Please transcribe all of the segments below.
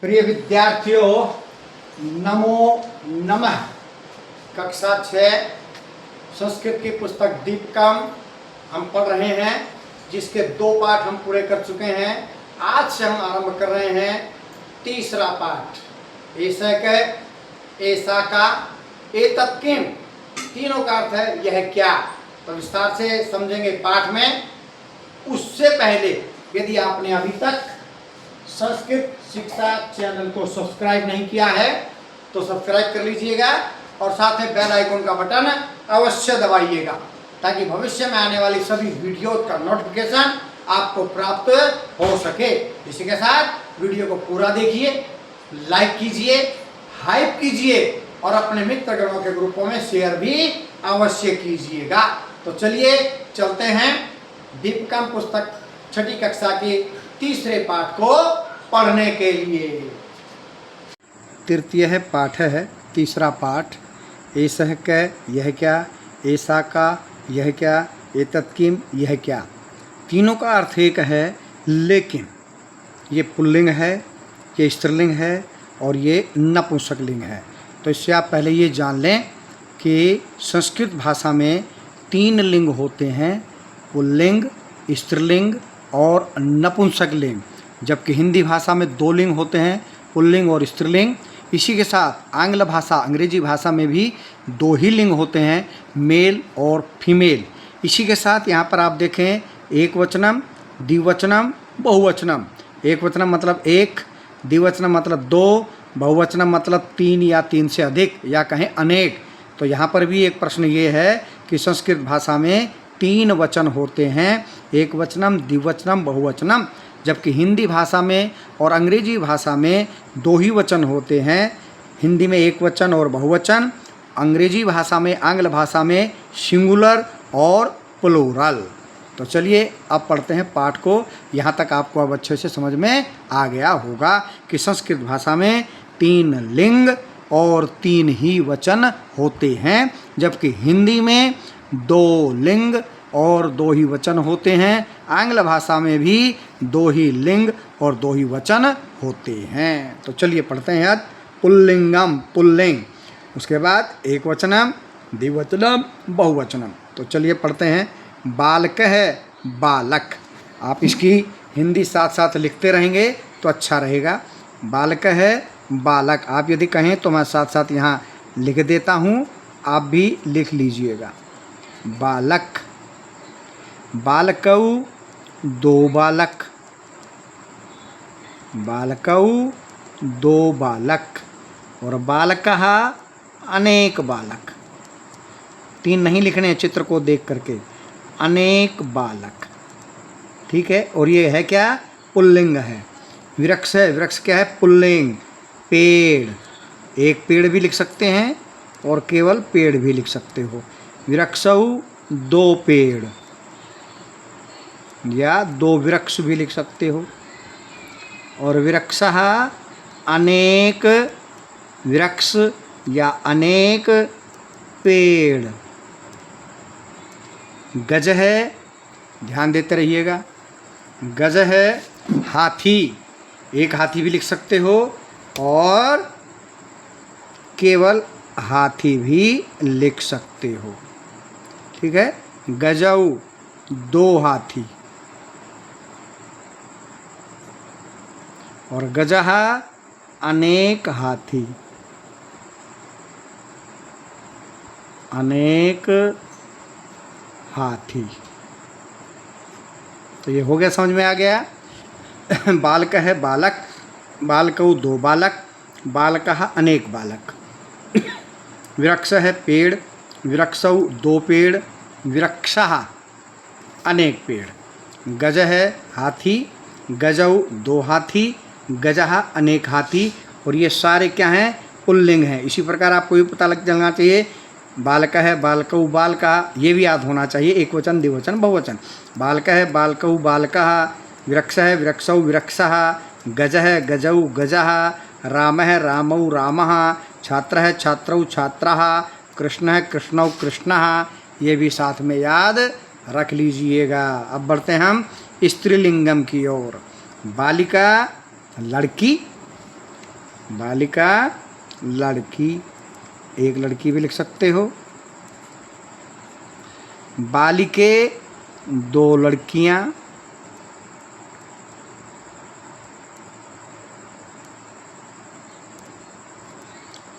प्रिय विद्यार्थियों, नमो नमः। कक्षा 6 संस्कृत की पुस्तक दीपकम हम पढ़ रहे हैं, जिसके 2 पाठ हम पूरे कर चुके हैं। आज से हम आरंभ कर रहे हैं तीसरा पाठ। ऐसा का, ऐसा का, एतत् किम, तीनों का अर्थ है यह क्या। तो विस्तार से समझेंगे पाठ में। उससे पहले यदि आपने अभी तक संस्कृत शिक्षा चैनल को सब्सक्राइब नहीं किया है तो सब्सक्राइब कर लीजिएगा और साथ में बेल आइकन का बटन अवश्य दबाइएगा, ताकि भविष्य में आने वाली सभी वीडियो का नोटिफिकेशन आपको प्राप्त हो सके। इसी के साथ वीडियो को पूरा देखिए, लाइक कीजिए, हाइप कीजिए और अपने मित्रगणों के ग्रुपों में शेयर भी अवश्य कीजिएगा। तो चलिए चलते हैं दीपकम पुस्तक 6ठी कक्षा के तीसरे पाठ को पढ़ने के लिए। तृतीय है पाठ है तीसरा पाठ। ऐसा क, यह क्या, ऐसा का, यह क्या, एतत् किम, यह क्या। तीनों का अर्थ एक है, लेकिन ये पुल्लिंग है, ये स्त्रीलिंग है और ये नपुंसकलिंग है। तो इससे आप पहले ये जान लें कि संस्कृत भाषा में 3 लिंग होते हैं, पुल्लिंग, स्त्रीलिंग और नपुंसकलिंग, जबकि हिंदी भाषा में 2 लिंग होते हैं, पुल्लिंग और स्त्रीलिंग। इसी के साथ आंग्ल भाषा, अंग्रेजी भाषा में भी 2 ही लिंग होते हैं, मेल और फीमेल। इसी के साथ यहाँ पर आप देखें एक वचनम, द्विवचनम, बहुवचनम। एक वचनम मतलब 1, द्विवचनम मतलब 2, बहुवचनम मतलब 3 या 3 से अधिक या कहें अनेक। तो यहाँ पर भी एक प्रश्न ये है कि संस्कृत भाषा में 3 वचन होते हैं, एक वचनम, द्विवचनम, बहुवचनम, जबकि हिंदी भाषा में और अंग्रेजी भाषा में 2 ही वचन होते हैं। हिंदी में एक वचन और बहुवचन, अंग्रेजी भाषा में, आंग्ल भाषा में सिंगुलर और प्लूरल। तो चलिए अब पढ़ते हैं पाठ को। यहाँ तक आपको अब अच्छे से समझ में आ गया होगा कि संस्कृत भाषा में 3 लिंग और 3 ही वचन होते हैं, जबकि हिंदी में 2 लिंग और 2 ही वचन होते हैं। आंग्ल भाषा में भी 2 ही लिंग और 2 ही वचन होते हैं। तो चलिए पढ़ते हैं आज पुल्लिंगम, पुल्लिंग, उसके बाद एक वचनम, द्विवचनम, बहुवचनम। तो चलिए पढ़ते हैं। बालक है, बालक। आप इसकी हिंदी साथ साथ लिखते रहेंगे तो अच्छा रहेगा। बालक है, बालक। आप यदि कहें तो मैं साथ साथ यहाँ लिख देता हूँ, आप भी लिख लीजिएगा। बालक, बालकौ 2 बालक, बालकौ 2 बालक और बालकः अनेक बालक। 3 नहीं लिखने हैं चित्र को देख करके, अनेक बालक। ठीक है। और ये है क्या, पुल्लिंग है। वृक्ष है, वृक्ष क्या है, पुल्लिंग। पेड़, एक पेड़ भी लिख सकते हैं और केवल पेड़ भी लिख सकते हो। वृक्षौ 2 पेड़ या 2 वृक्ष भी लिख सकते हो। और वृक्षः अनेक वृक्ष या अनेक पेड़। गज है, ध्यान देते रहिएगा, गज है हाथी, एक हाथी भी लिख सकते हो और केवल हाथी भी लिख सकते हो। ठीक है। गजौ 2 हाथी और गजः अनेक हाथी, अनेक हाथी। तो ये हो गया, समझ में आ गया। बालक है, बालक, बालकौ 2 बालक, बालकः अनेक बालक। वृक्ष है पेड़, वृक्षौ 2 पेड़, वृक्षः अनेक पेड़। गज है हाथी, गजौ 2 हाथी, गजः अनेक हाथी। और ये सारे क्या हैं, पुल्लिंग हैं। इसी प्रकार आपको ये पता लग जाना चाहिए, बालक है, बालकौ, बालका, ये भी याद होना चाहिए, एक वचन, द्विवचन, बहुवचन। बालक है, बालकौ, बालकः। वृक्ष है, वृक्षौ, वृक्षः। गज है, गजौ, गजः। राम है, रामौ, रामः। छात्र है, छात्रौ, छात्रः। कृष्ण है, कृष्णौ, कृष्णः। ये भी साथ में याद रख लीजिएगा। अब बढ़ते हैं हम स्त्रीलिंगम की ओर। बालिका लड़की, बालिका लड़की, एक लड़की भी लिख सकते हो। बालिके दो लड़कियां,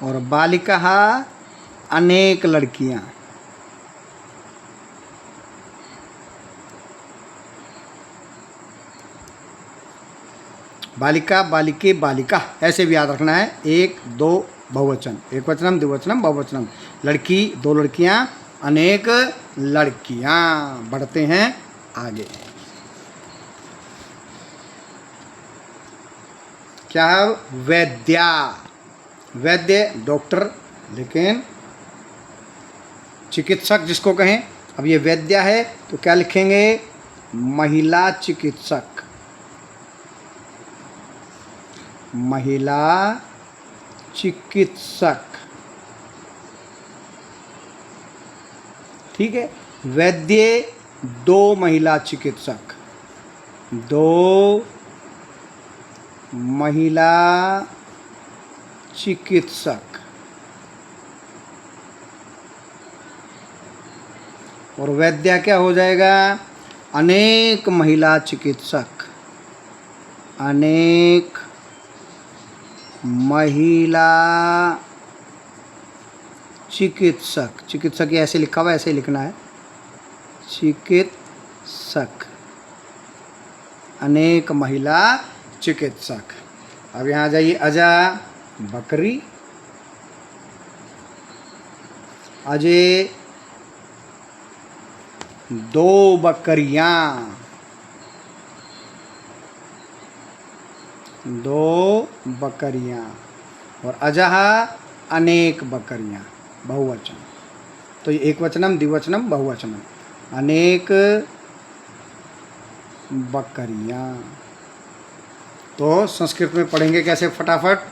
और बालिका अनेक लड़कियां। बालिका बालिके बालिका ऐसे भी याद रखना है। एक दो बहुवचन, एक वचनम द्विवचनम बहुवचनम। लड़की दो लड़कियां, अनेक लड़कियां। बढ़ते हैं आगे। क्या है? वैद्या। वैद्य डॉक्टर, लेकिन चिकित्सक जिसको कहें। अब ये वैद्या है तो क्या लिखेंगे? महिला चिकित्सक। महिला चिकित्सक, ठीक है। वैद्य दो महिला चिकित्सक, दो महिला चिकित्सक। और वैद्या क्या हो जाएगा? अनेक महिला चिकित्सक। अनेक महिला चिकित्सक। चिकित्सक ये ऐसे लिखा हुआ, ऐसे ही लिखना है। चिकित्सक, अनेक महिला चिकित्सक। अब यहाँ आ जाइए। अजा बकरी, अजय दो बकरियां, दो बकरियां। और अजह अनेक बकरियां, बहुवचन। तो ये एक वचनम द्विवचनम बहुवचनम। अनेक बकरियां। तो संस्कृत में पढ़ेंगे कैसे फटाफट।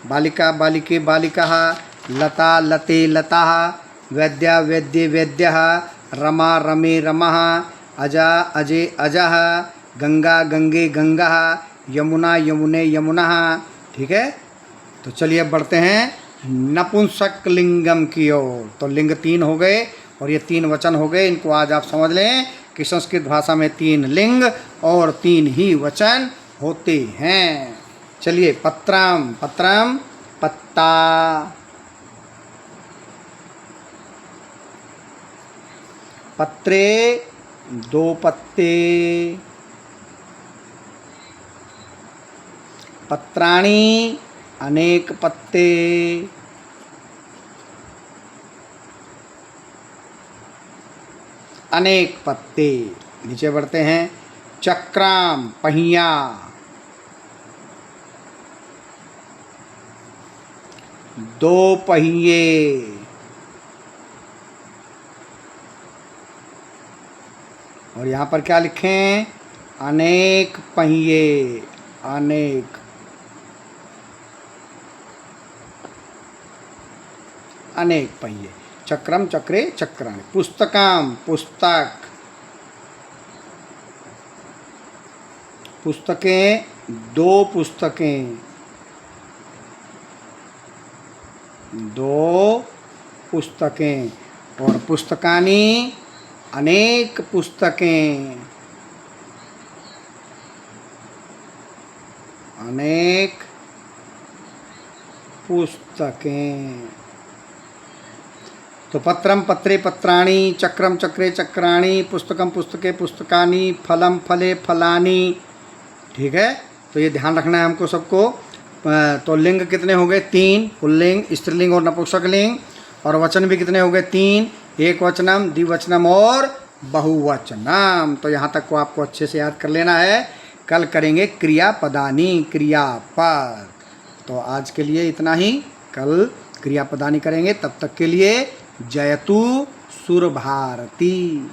बालिका बालिके बालिका, लता लते लता, वैद्या वैद्ये वैद्यः, रमा रमे रमः, अजा अजे अजः, गंगा गंगे गंगः, यमुना यमुने यमुनः। ठीक है। तो चलिए अब बढ़ते हैं नपुंसक लिंगम की ओर। तो लिंग तीन हो गए और ये तीन वचन हो गए। इनको आज आप समझ लें कि संस्कृत भाषा में तीन लिंग और तीन ही वचन होते हैं। चलिए पत्रम, पत्रम पत्ता, पत्रे दो पत्ते, पत्राणी अनेक पत्ते, अनेक पत्ते। नीचे बढ़ते हैं। चक्राम पहिया, दो पहिए, और यहाँ पर क्या लिखें? अनेक पहिए, अनेक, अनेक पहिए। चक्रम चक्रे चक्राणि। पुस्तकम पुस्तक, पुस्तकें दो पुस्तकें, दो पुस्तकें। और पुस्तकानि अनेक पुस्तकें, अनेक पुस्तकें। तो पत्रम पत्रे पत्राणि, चक्रम चक्रे चक्राणि, पुस्तकम पुस्तके पुस्तकानि, फलम फले फलानि। ठीक है। तो ये ध्यान रखना है हमको सबको। तो लिंग कितने हो गए? तीन, पुल्लिंग स्त्रीलिंग और नपुंसकलिंग। और वचन भी कितने हो गए? तीन, एक वचनम द्विवचनम और बहुवचनम। तो यहाँ तक को आपको अच्छे से याद कर लेना है। कल करेंगे क्रियापदानी, क्रियापद। तो आज के लिए इतना ही। कल क्रियापदानी करेंगे। तब तक के लिए जयतु सुरभारती।